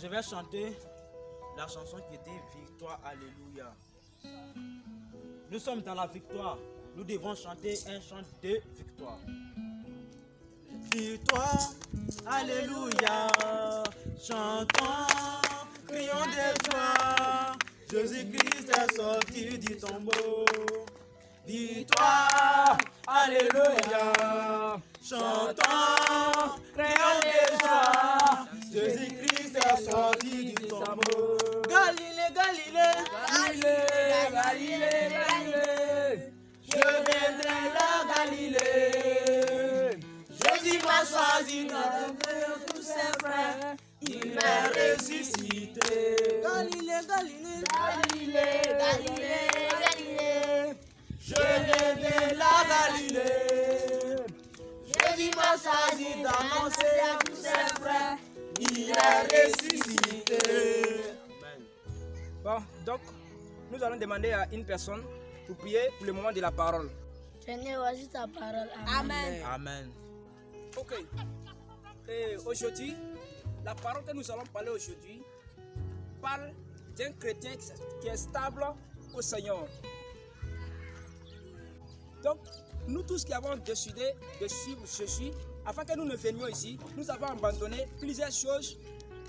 Je vais chanter la chanson qui était Victoire, Alléluia. Nous sommes dans la victoire. Nous devons chanter un chant de victoire. Victoire, Alléluia. Chantons, crions de joie. Jésus-Christ est sorti du tombeau. Victoire, Alléluia. Chantons, crions de joie. Jésus-Christ est sorti du tombeau. Galilée, Galilée, Galilée, Galilée, Galilée. Je viendrai là, Galilée. Jésus m'a choisi dans tous ses frères. Il est ressuscité. Galilée, Galilée, Galilée, Galilée, Galilée. Je viendrai là, Galilée. Jésus m'a choisi d'annoncer à tous ses frères. Il est ressuscité. Amen. Bon, donc, nous allons demander à une personne pour prier pour le moment de la parole. Seigneur, voici ta parole. Amen. Amen. Ok. Et aujourd'hui, la parole que nous allons parler aujourd'hui parle d'un chrétien qui est stable au Seigneur. Donc, nous tous qui avons décidé de suivre Jésus, afin que nous ne venions ici, nous avons abandonné plusieurs choses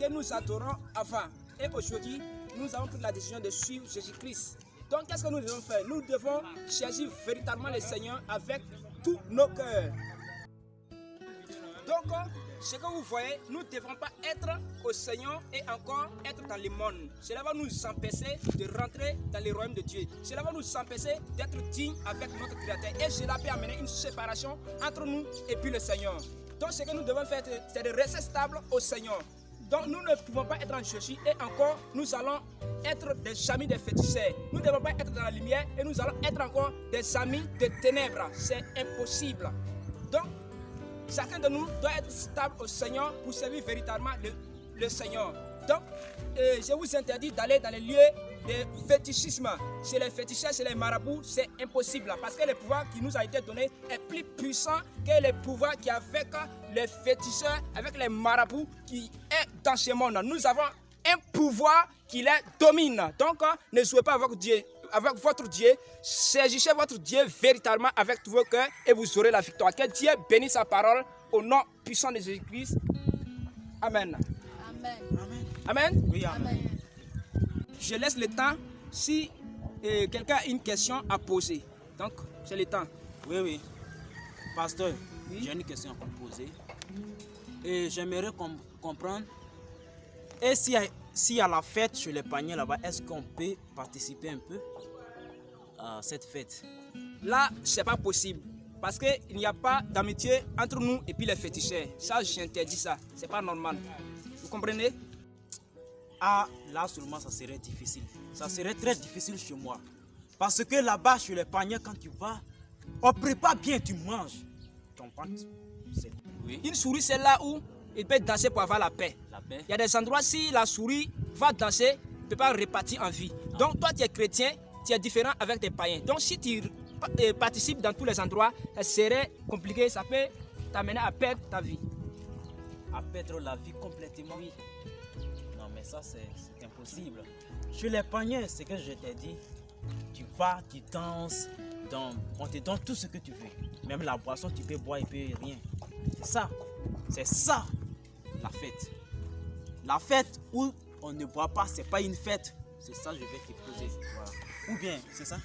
que nous adorons avant. Et aujourd'hui, nous avons pris la décision de suivre Jésus-Christ. Donc, qu'est-ce que nous devons faire? Nous devons chercher véritablement le Seigneur avec tous nos cœurs. Donc, ce que vous voyez, nous ne devrons pas être au Seigneur et encore être dans le monde. Cela va nous empêcher de rentrer dans le royaume de Dieu. Cela va nous empêcher d'être dignes avec notre Créateur. Et cela peut amener une séparation entre nous et puis le Seigneur. Donc, ce que nous devons faire, c'est de rester stable au Seigneur. Donc, nous ne pouvons pas être en Jésus et encore, nous allons être des amis des féticheurs. Nous ne devons pas être dans la lumière et nous allons être encore des amis des ténèbres. C'est impossible. Donc, chacun de nous doit être stable au Seigneur pour servir véritablement le Seigneur. Donc, je vous interdis d'aller dans les lieux de fétichisme. Chez les féticheurs, chez les marabouts, c'est impossible. Parce que le pouvoir qui nous a été donné est plus puissant que le pouvoir qui est avec les féticheurs, avec les marabouts qui est dans ce monde. Nous avons un pouvoir qui les domine. Donc, ne jouez pas avec Dieu. Avec votre Dieu, saisissez votre Dieu véritablement avec tous vos cœurs et vous aurez la victoire. Que Dieu bénisse sa parole au nom puissant de Jésus-Christ. Amen. Amen. Amen. Amen. Oui, amen. Je laisse le temps si quelqu'un a une question à poser. Donc, c'est le temps. Oui, oui. Pasteur, Oui. j'ai une question à vous poser. Et j'aimerais comprendre. Et s'il y a la fête chez les paniers là-bas, est-ce qu'on peut participer un peu à cette fête? Là, c'est pas possible. Parce qu'il n'y a pas d'amitié entre nous et puis les féticheurs. Ça, j'interdis ça. C'est pas normal. Vous comprenez? Ah, là seulement ça serait difficile. Ça serait très difficile chez moi. Parce que là-bas, chez les paniers, quand tu vas, on prépare bien, tu manges. Tu comprends? Oui. Une souris, c'est là où il peut danser pour avoir la paix. La paix. Il y a des endroits, si la souris va danser, il ne peut pas repartir en vie. Donc, toi, tu es chrétien, tu es différent avec tes païens. Donc, si tu participes dans tous les endroits, ça serait compliqué. Ça peut t'amener à perdre ta vie. À perdre la vie complètement. Oui. Non, mais ça, c'est impossible. Chez les paniers, c'est que je t'ai dit, tu vas, tu danses, on te donne tout ce que tu veux. Même la boisson, tu peux boire et puis rien. C'est ça. C'est ça, la fête. La fête où on ne boit pas, c'est pas une fête. C'est ça, je vais te poser. Voilà. Ou bien, c'est ça?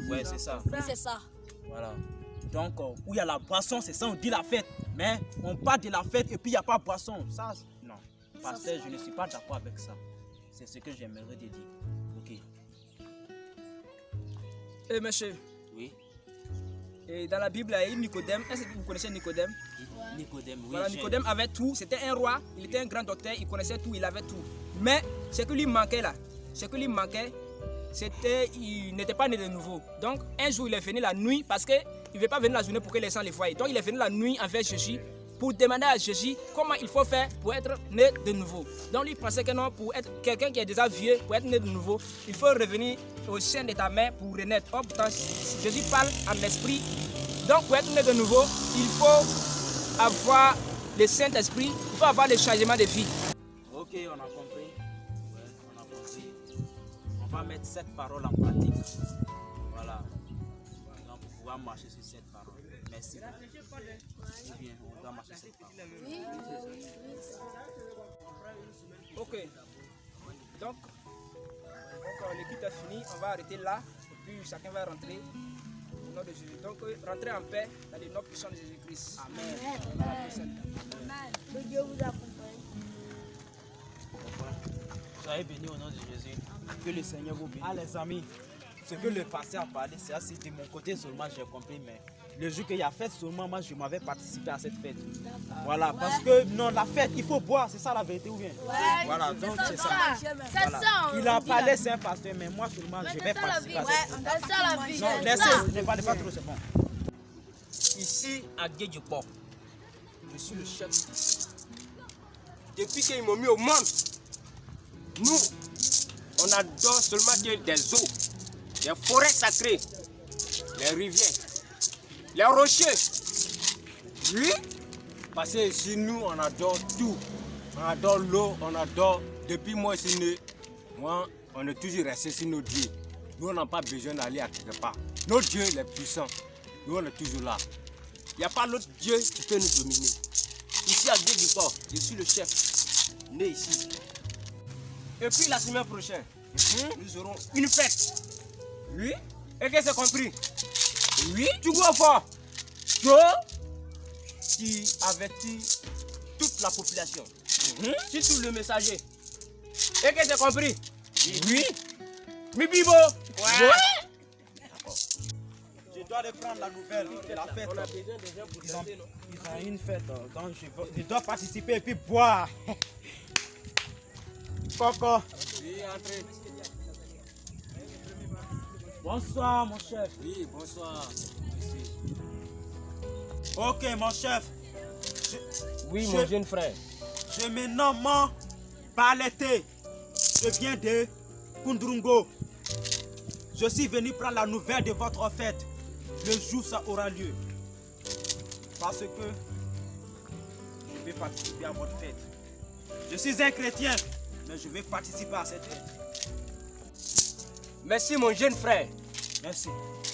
Ouais, c'est ça. Oui, c'est ça. Voilà. Donc, où il y a la boisson, c'est ça, on dit la fête. Mais on parle de la fête et puis il n'y a pas de boisson. Ça, non. Pasteur, je ne suis pas d'accord avec ça. C'est ce que j'aimerais te dire. Ok. Monsieur, Oui. et dans la Bible, il y a Nicodème. Est-ce que vous connaissez Nicodème? Nicodème, oui. Voilà, Nicodème avait tout. C'était un roi. Il était un grand docteur. Il connaissait tout. Il avait tout. Mais ce qui lui manquait là, c'était il n'était pas né de nouveau. Donc, un jour, il est venu la nuit parce qu'il ne veut pas venir la journée pour que les gens les voient. Donc, il est venu la nuit envers Jésus pour demander à Jésus comment il faut faire pour être né de nouveau. Donc, lui pensait que non, pour être quelqu'un qui est déjà vieux, pour être né de nouveau, il faut revenir au sein de ta mère pour renaître. Or, pourtant, Jésus parle en esprit. Donc, pour être né de nouveau, il faut avoir le Saint-Esprit, il faut avoir le changement de vie. Ok, on a compris. va mettre cette parole en pratique. Voilà. Donc, pour pouvoir marcher sur cette parole. Merci. Ou bien, on doit marcher sur cette parole. Ok. Donc, l'équipe est finie. On va arrêter là. Et puis, chacun va rentrer. Au nom de Jésus. Donc, rentrez en paix dans le nom puissant de Jésus-Christ. Amen. Que Dieu vous accompagne. Soyez bénis au nom de Jésus. Que le Seigneur vous bénisse. Ah les amis, ce que le pasteur a parlé, c'est assez de mon côté seulement, j'ai compris, mais le jour qu'il y a fête seulement, moi je m'avais participé à cette fête. Voilà, parce que non, la fête, il faut boire, c'est ça la vérité ou bien? Voilà, donc c'est ça. Voilà. Il a parlé, c'est un pasteur, mais moi seulement, je vais participer à cette fête. Non, laissez, ne parlez pas trop, c'est bon. Ici, à Guédioupo, je suis le chef. Depuis qu'ils m'ont mis au monde, nous, on adore seulement Dieu des eaux, des forêts sacrées, les rivières, les rochers. Oui, parce que ici, nous, on adore tout. On adore l'eau, on adore. Depuis moi, je suis né, moi, on est toujours resté sur nos dieux. Nous, on n'a pas besoin d'aller à quelque part. Nos dieux, les puissants, nous, on est toujours là. Il n'y a pas l'autre Dieu qui peut nous dominer. Ici, à Guédioupo, je suis le chef, né ici. Et puis, la semaine prochaine, nous aurons une fête. Oui. Et qu'est-ce que c'est compris? Oui. Tu vois fort. Qui avertit toute la population. Surtout le messager. Et qu'est-ce que c'est compris? Oui. Mibibo. Ouais. Je dois aller prendre la nouvelle de la fête. On a besoin de gens pour danser, non? Ils ont une fête, donc je dois participer et puis boire. Coco. Oui, entrez. Bonsoir mon chef. Oui, bonsoir. Ok mon chef. Oui, Je- mon jeune frère. Je me nomme Balete. Je viens de Kundrungo. Je suis venu prendre la nouvelle de votre fête. Le jour ça aura lieu. Parce que je vais participer à votre fête. Je suis un chrétien, mais je vais participer à cette fête. Merci, mon jeune frère. Merci.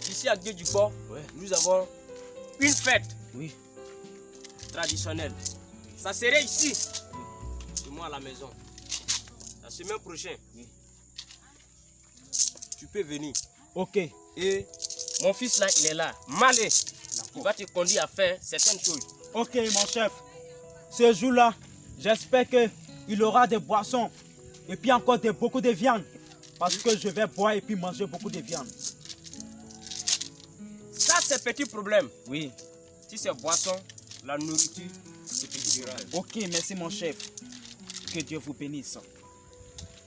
Ici, à Guédioupo, nous avons une fête Oui. traditionnelle. Ça serait ici, chez moi à la maison. La semaine prochaine, tu peux venir. Ok. Et mon fils là, il est là. Malé, il va te conduire à faire certaines choses. Ok mon chef. Ce jour-là, j'espère qu'il aura des boissons et puis encore beaucoup de viande. Parce que je vais boire et puis manger beaucoup de viande. Ça, c'est petit problème. Oui. Si c'est boisson, la nourriture, c'est petit problème. Ok, merci mon chef. Que Dieu vous bénisse.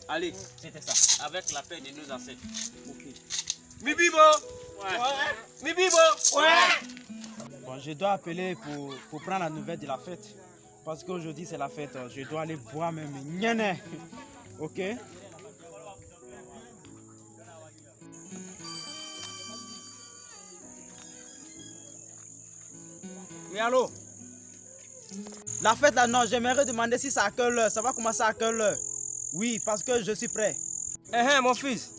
Allez, C'était ça. avec la paix de nos ancêtres. Ok. Mibibo! Ouais. Mibibo! Ouais. Bon, je dois appeler pour prendre la nouvelle de la fête. Parce qu'aujourd'hui c'est la fête. Je dois aller boire même. Nyene. Ok. Oui, allô? La fête là, non, j'aimerais demander si c'est à quelle heure. Ça va commencer à quelle heure? Oui, parce que je suis prêt. Mon fils.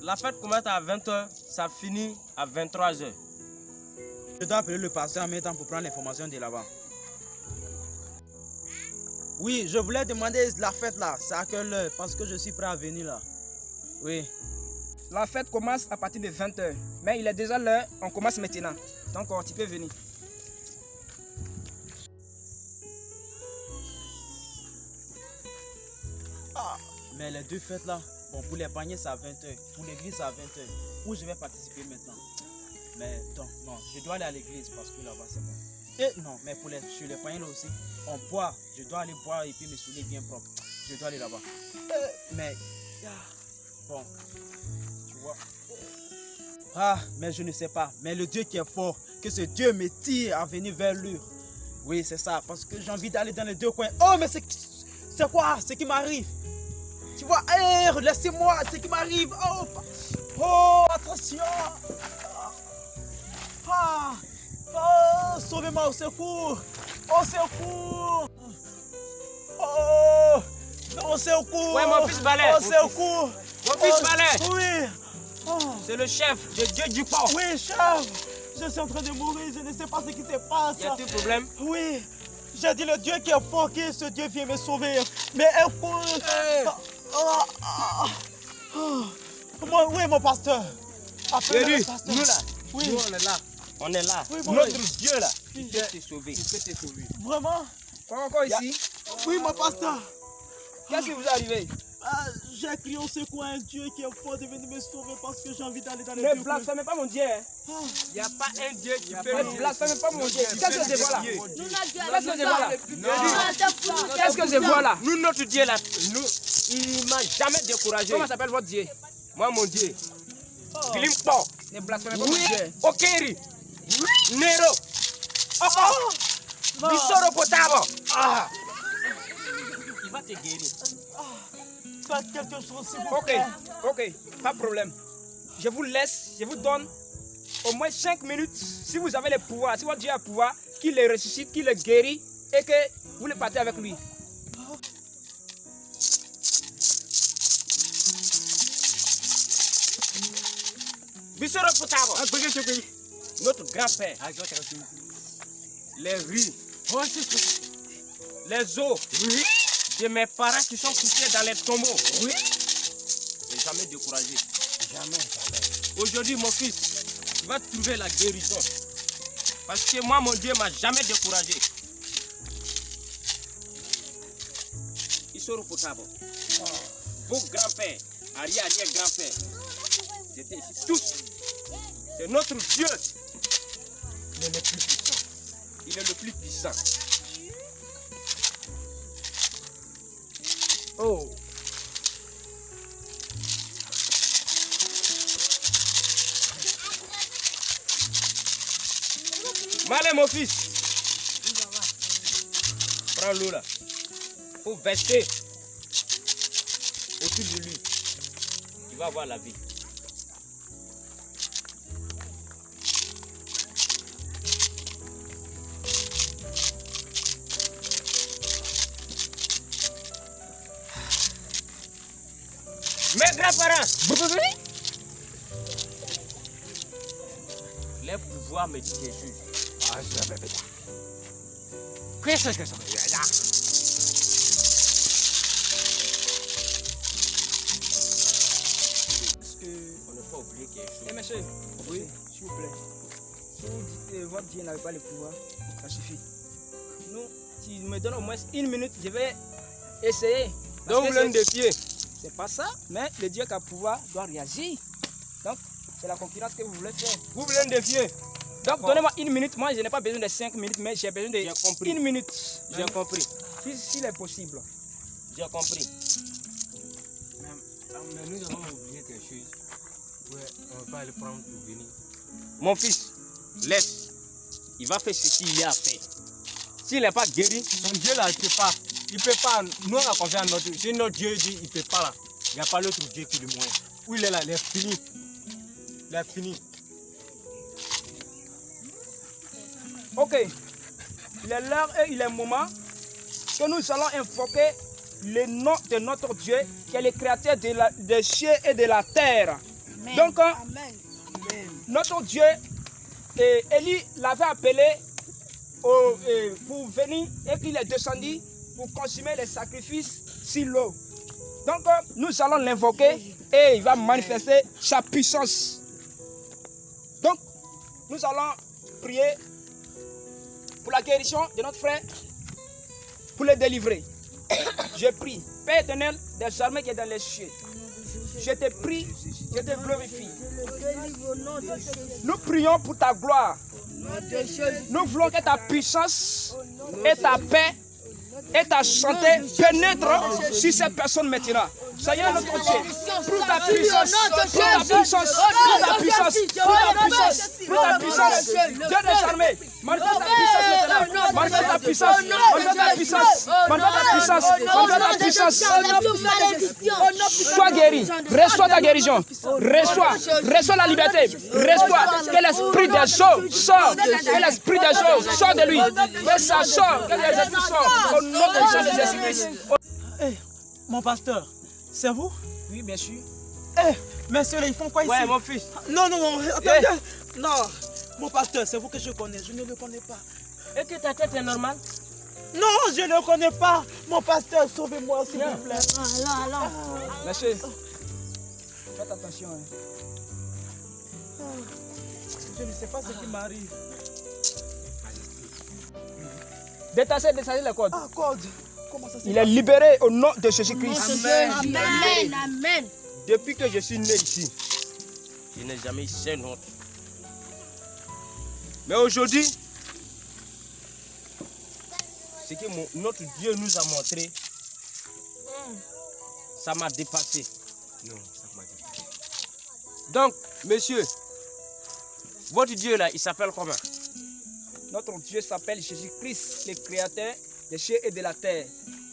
La fête commence à 20h, ça finit à 23h. Je dois appeler le pasteur en même temps pour prendre l'information de là-bas. Oui, je voulais demander la fête là, c'est à quelle heure? Parce que je suis prêt à venir là. Oui. La fête commence à partir de 20h. Mais il est déjà l'heure, on commence maintenant. Donc tu peux venir. Mais les deux fêtes là, bon, pour les paniers c'est à 20h, pour l'église c'est à 20h. Où je vais participer maintenant? Mais donc, non, je dois aller à l'église parce que là-bas c'est bon. Et non, mais sur les paniers là aussi, on boit. Je dois aller boire et puis me soulever bien propre. Je dois aller là-bas. Mais, bon, tu vois. Ah, mais je ne sais pas. Mais le Dieu qui est fort, que ce Dieu me tire à venir vers lui. Oui, c'est ça, parce que j'ai envie d'aller dans les deux coins. Oh, mais c'est quoi ce qui m'arrive? Tu vois, laissez-moi, ce qui m'arrive. Oh, attention. Oh, sauvez-moi, au secours. Au secours. Oh, au secours. Ouais, mon fils Balai. Au secours. Mon fils Malin, Oui. Oh. c'est le chef de Dieu du port. Oui, chef. Je suis en train de mourir. Je ne sais pas ce qui se passe. Y a-t-il problème? Oui. J'ai dit le Dieu qui est fort, que ce Dieu vient me sauver. Mais écoute. Oui, mon pasteur. Appelle le pasteur. Nous là, Oui. nous on est là. On est là. Oui, bon, Notre oui. Dieu là, il peut te sauver. Il peut te sauver. Vraiment? Pas encore ici. Oui, mon pasteur. Qu'est-ce qui vous est arrivé? J'ai crié au secours à un Dieu qui est fort de venir me sauver parce que j'ai envie d'aller dans les Ne lieux. blasphèmez pas mon Dieu. Il n'y a pas un Dieu qui peut ne blasphèmez pas mon Dieu. Qu'est-ce que je vois là? Qu'est-ce que je vois là? Qu'est-ce que je vois là? Nous, notre Dieu là, il m'a jamais découragé. Comment s'appelle votre Dieu? Moi, mon Dieu. Glimpo. Ne blasphèmez pas mon Dieu. Okeri. Nero. Oko. Bisoro potabo. Il va te guérir. Faites quelque chose, s'il vous Ok, plaît. ok, pas de problème. Je vous laisse, je vous donne au moins 5 minutes. Si vous avez le pouvoir, si votre Dieu a le pouvoir, qu'il le ressuscite, qu'il le guérit et que vous le partez avec lui. Bissoro Potabo, notre grand-père, les rues, les os de mes parents qui sont couchés dans les tombeaux. Oui. Et jamais découragé. Jamais. Aujourd'hui, mon fils, tu vas trouver la guérison. Parce que moi, mon Dieu m'a jamais découragé. Isoro Potabo. Vos grands-pères, arrière-grand-pères, ils étaient ici tous. C'est notre Dieu. Il est le plus puissant. Il est le plus puissant. Oh. Malin, mon fils. Prends l'eau là. Faut verser autour de lui. Il va avoir la vie. Mes grands-parents, les pouvoirs me disent Jésus. Qu'est-ce que ça veut dire? Est-ce qu'on n'a pas oublié quelque chose? Monsieur, oui, s'il vous plaît. Si vous dites que votre Dieu n'avait pas le pouvoir, ça suffit. Nous, si me donne au moins 1 minute, je vais essayer. Donc vous voulez me défier? C'est pas ça, mais le Dieu qui a le pouvoir doit réagir. Donc, c'est la concurrence que vous voulez faire. Vous voulez me défier? Donc, donnez-moi 1 minute. Moi, je n'ai pas besoin de 5 minutes, mais j'ai besoin de 1 minute. J'ai compris. S'il est possible. J'ai compris. Mais nous avons oublié quelque chose. Ouais, on va pas aller prendre pour venir. Mon fils, laisse. Il va faire ce qu'il a à faire. S'il n'est pas guéri, Son Dieu là, il peut pas. Il peut pas. Nous on a confiance en notre Dieu. Si notre Dieu dit il peut pas là, il n'y a pas l'autre Dieu qui le moyen. Où il est là, il est fini. Il est fini. ok. Il est l'heure et il est le moment que nous allons invoquer le nom de notre Dieu qui est le créateur des cieux et de la terre. Amen. Donc, Amen. notre Dieu, Élie l'avait appelé pour venir et qu'il est descendu pour consommer les sacrifices sur l'eau. Donc, nous allons l'invoquer et il va manifester sa puissance. Donc, nous allons prier pour la guérison de notre frère, pour le délivrer. Je prie, Père éternel des armées qui est dans les cieux, je te prie, je te glorifie. Nous prions pour ta gloire. Nous voulons que ta puissance et ta paix et ta santé pénètrent sur cette personne maintenant. Seigneur notre Dieu, pour ta puissance, pour ta puissance, pour ta puissance, pour ta puissance, pour ta puissance, Dieu des armées, manifeste ta puissance maintenant, manifeste ta puissance, manifeste ta puissance, manifeste ta puissance, manifeste ta puissance. Sois guéri, reçois ta guérison, reçois la liberté, reçois que l'esprit des eaux sort, que l'esprit des eaux sort de lui, que ça sort, que les esprits sortent, au nom de Jésus-Christ. Mon pasteur, c'est vous? Oui, bien sûr. Messieurs, ils font quoi ici? Ouais, mon fils. Non, attendez. Non, mon pasteur, c'est vous que je connais. Je ne le connais pas. Et que ta tête est normale? Non, je ne le connais pas. Mon pasteur, sauvez-moi, s'il vous plaît. Allons. Monsieur, faites attention. Je ne sais pas ce qui m'arrive. Détachez les cordes. Ah, code. Comment ça se Il est libéré au nom de Jésus-Christ. Amen. Depuis que je suis né ici, je n'ai jamais eu une honte. Mais aujourd'hui, ce que notre Dieu nous a montré, ça m'a dépassé. Non, ça m'a dépassé. Donc, monsieur, votre Dieu là, il s'appelle comment? Notre Dieu s'appelle Jésus-Christ, le Créateur des cieux et de la terre.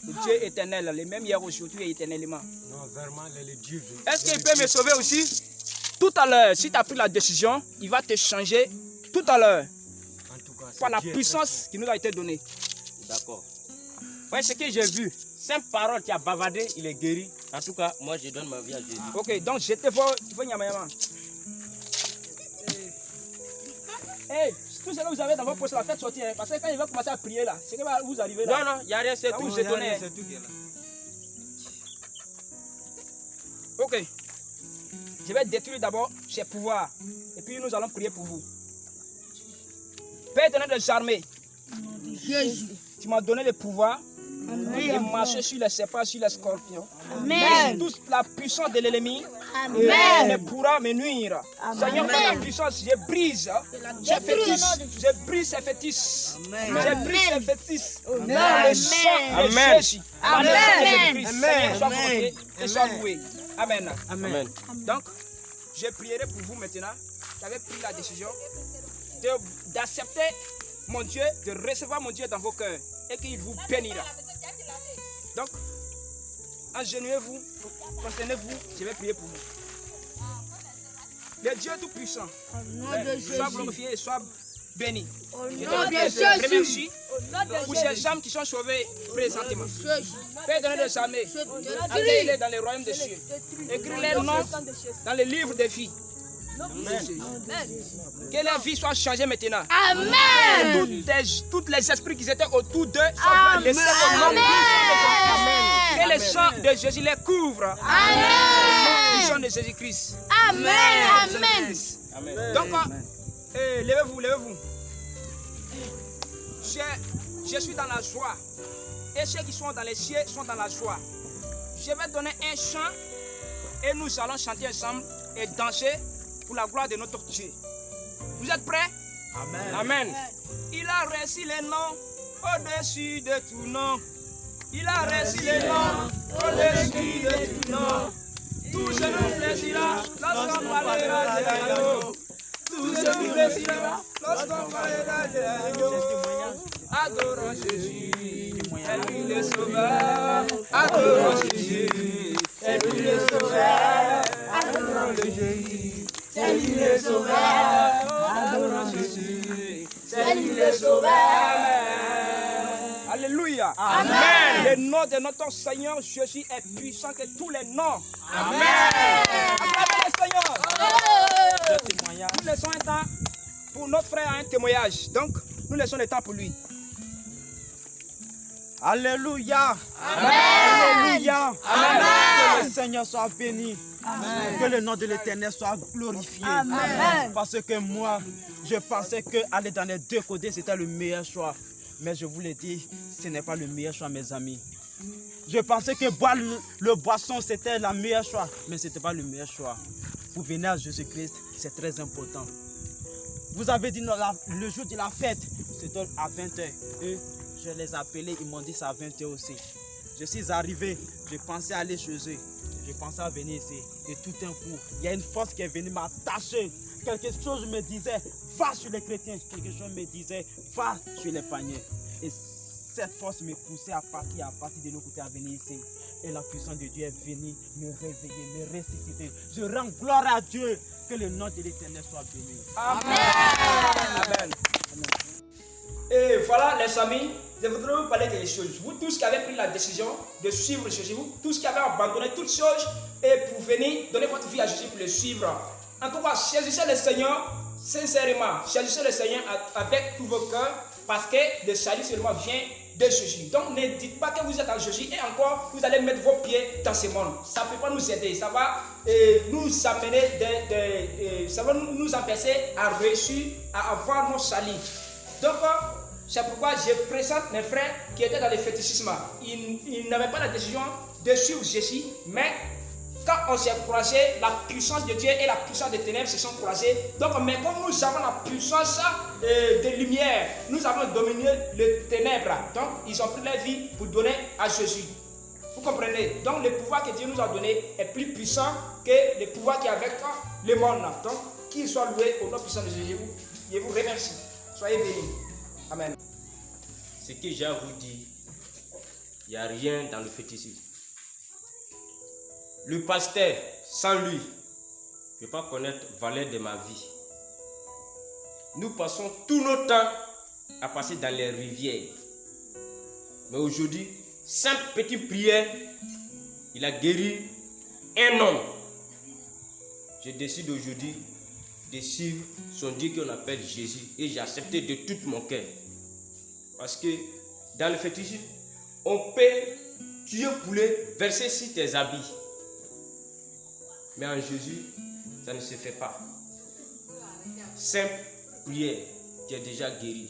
Le Dieu éternel, le même hier, aujourd'hui et éternellement. Non, vraiment, le Dieu veut. Est-ce qu'il peut me sauver aussi? Tout à l'heure, si tu as pris la décision, il va te changer tout à l'heure. En tout cas, Par la Dieu puissance qui nous a été donnée. D'accord. Ouais, ce que j'ai vu, 5 paroles qui a bavardé, il est guéri. En tout cas, moi je donne ma vie à Jésus. Ok, donc je te vois, tu fais nyama nyama. Hey, tout ce que vous avez dans votre poche, la faites sortir. Parce que quand il va commencer à prier là, c'est que va vous arriver là. Non, il n'y a rien, c'est tout, j'ai donné. Ok. Je vais détruire d'abord ses pouvoirs. Et puis nous allons prier pour vous. Père éternel des armées, tu m'as donné le pouvoir de marcher sur les serpents, sur les scorpions. Amen. Toute la puissance de l'ennemi Amen. ne pourra me nuire. Seigneur, par la puissance, je brise ces fétiches. Je brise ces fétiches. Je brise ces fétiches. Dans le sang de Jésus. Par le sang de Jésus-Christ. Seigneur, sois glorifié et sois loué. Amen. Amen. Donc, je prierai pour vous maintenant. Vous avez pris la décision d'accepter mon Dieu, de recevoir mon Dieu dans vos cœurs et qu'il vous bénira. Donc, agenouillez-vous, prosternez-vous, je vais prier pour vous. Le Dieu Tout-Puissant, sois glorifié et sois béni. Je te remercie pour ces âmes qui sont sauvées présentement. Père éternel des armées, accueille-les dans les royaumes des cieux. Écris les noms dans le livre des vies. Que leur vie soit changée maintenant. Amen. Tous les esprits qui étaient autour d'eux sont laissés au nom de Jésus. Que le sang de Jésus les couvre. Amen. Le sang de Jésus-Christ. Amen. Donc, levez-vous. Je suis dans la joie. Et ceux qui sont dans les cieux sont dans la joie. Je vais donner un chant et nous allons chanter ensemble et danser pour la gloire de notre Dieu. Vous êtes prêts? Amen. Il a reçu les noms au-dessus de tout nom. Il a reçu les noms au-dessus de tout nom. Tout se nous plaisira lorsqu'on parlera de l'agneau. Tout se nous plaisira lorsqu'on parlera de l'agneau. Adorons Jésus, c'est lui le sauveur. Adorons Jésus, c'est lui le sauveur. Adorons Jésus, c'est lui le sauveur. Adorons Jésus, c'est lui le sauveur. Alléluia. Amen. Le nom de notre Seigneur Jésus est puissant que tous les noms. Amen. Acclamez le Seigneur. Nous laissons un temps pour notre frère un témoignage. Donc, nous laissons le temps pour lui. Alléluia. Amen. Alléluia. Amen. Que le Seigneur soit béni. Amen. Que le nom de l'Éternel soit glorifié. Amen. Parce que moi, je pensais qu'aller dans les deux côtés, c'était le meilleur choix. Mais je vous l'ai dit, ce n'est pas le meilleur choix, mes amis. Je pensais que boire le boisson, c'était le meilleur choix. Mais ce n'était pas le meilleur choix. Pour venir à Jésus-Christ, c'est très important. Vous avez dit le jour de la fête, c'était à 20h. Et je les ai appelés, ils m'ont dit c'est à 20h aussi. Je suis arrivé, je pensais aller chez eux. Je pensais à venir ici. Et tout un coup, il y a une force qui est venue m'attacher. Quelque chose me disait, va sur les chrétiens. Quelque chose me disait, va sur les paniers. Et cette force me poussait à partir de l'autre côté à venir ici. Et la puissance de Dieu est venue me réveiller, me ressusciter. Je rends gloire à Dieu. Que le nom de l'Éternel soit béni. Amen. Amen. Et voilà les amis, je voudrais vous parler des choses. Vous tous qui avez pris la décision de suivre Jésus, vous tous qui avez abandonné toutes choses et pour venir donner votre vie à Jésus pour le suivre. En tout cas, choisissez le Seigneur sincèrement. Choisissez le Seigneur avec tous vos cœurs parce que le salut seulement vient de Jésus. Donc ne dites pas que vous êtes en Jésus et encore vous allez mettre vos pieds dans ce monde. Ça ne peut pas nous aider. Ça va nous amener, ça va nous empêcher à réussir à avoir nos salut. Donc c'est pourquoi je présente mes frères qui étaient dans le fétichisme. Ils n'avaient pas la décision de suivre Jésus, mais quand on s'est croisé, la puissance de Dieu et la puissance des ténèbres se sont croisées. Donc, mais comme nous avons la puissance de lumière, nous avons dominé les ténèbres. Donc, ils ont pris leur vie pour donner à Jésus. Vous comprenez? Donc, le pouvoir que Dieu nous a donné est plus puissant que le pouvoir qui est avec le monde. Donc, qu'il soit loué au nom puissant de Jésus. Je vous remercie. Soyez bénis. Amen. Ce que j'ai à vous dire, il n'y a rien dans le fétichisme. Le pasteur, sans lui, je ne peux pas connaître la valeur de ma vie. Nous passons tout notre temps à passer dans les rivières. Mais aujourd'hui, 5 petites prières, il a guéri un homme. Je décide aujourd'hui de suivre son Dieu qu'on appelle Jésus. Et j'ai accepté de tout mon cœur. Parce que dans le fétichisme, on peut tuer poulet, verser sur tes habits. Mais en Jésus, ça ne se fait pas. Simple prière, tu es déjà guéri.